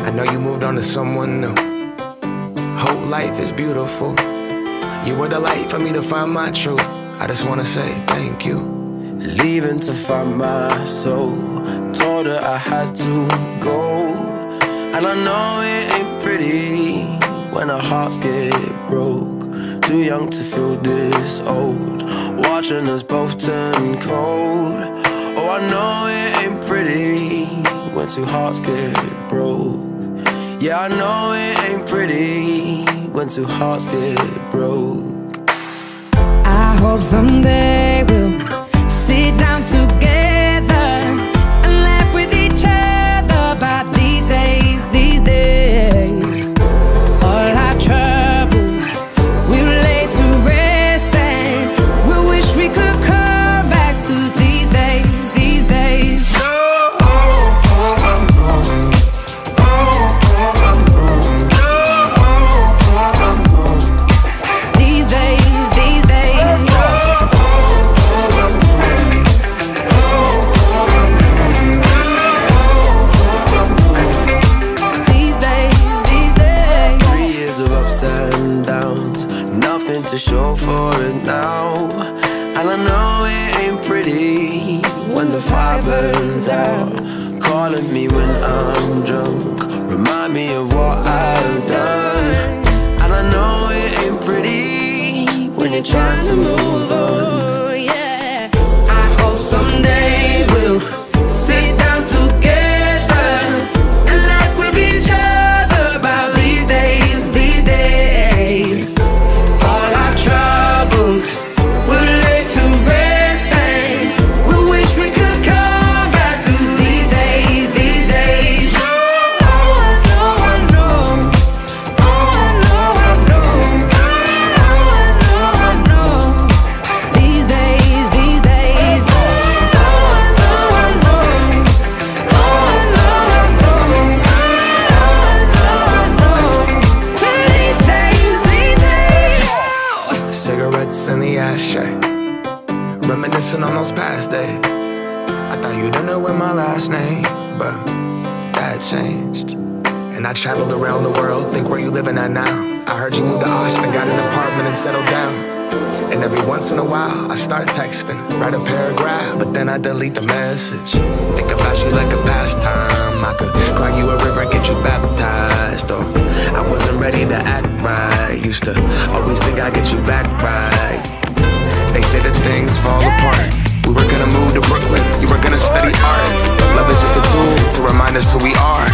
I know you moved on to someone new. Hope life is beautiful. You were the light for me to find my truth. I just wanna say thank you. Leaving to find my soul. Told her I had to go. And I know it ain't pretty when our hearts get broke. Too young to feel this old, watching us both turn cold. Oh, I know it ain't pretty when two hearts get broke. Yeah, I know it ain't pretty when two hearts get broke. I hope someday we'll sit down together and laugh with each other about these days, these days. All our troubles we'll lay to rest, and we wish we could come back to these days, these days. These days, these days. These days, these days. 3 years of ups and downs, nothing to show for it now. And I know it ain't pretty when the fire burns out. Calling me when I'm drunk, remind me of what I've done. And I know it ain't pretty when you're trying to move on. Yeah. I hope someday we'll sit down together and laugh with each other about these days, these days. All our troubles we'll lay to rest, and we wish we could come back to these days, these days. Oh, I know, I know. Oh, I know, I know. Oh, I know, I know. These days, these days. Oh, I know, I know. Oh, I know, I know. Oh, I know, I know. These days, these days. Cigarettes in the ashtray, reminiscing on those past days. I thought you didn't know my last name, but that changed. And I traveled around the world, think where you living at now. I heard you moved to Austin, got an apartment and settled down. And every once in a while, I start texting, write a paragraph, but then I delete the message. Think about you like a pastime. I could cry you a river, get you baptized. Or I wasn't ready to act right. Used to always think I'd get you back right. They say that things fall apart. We were gonna move to Brooklyn, you were gonna study art. Love is just a tool to remind us who we are.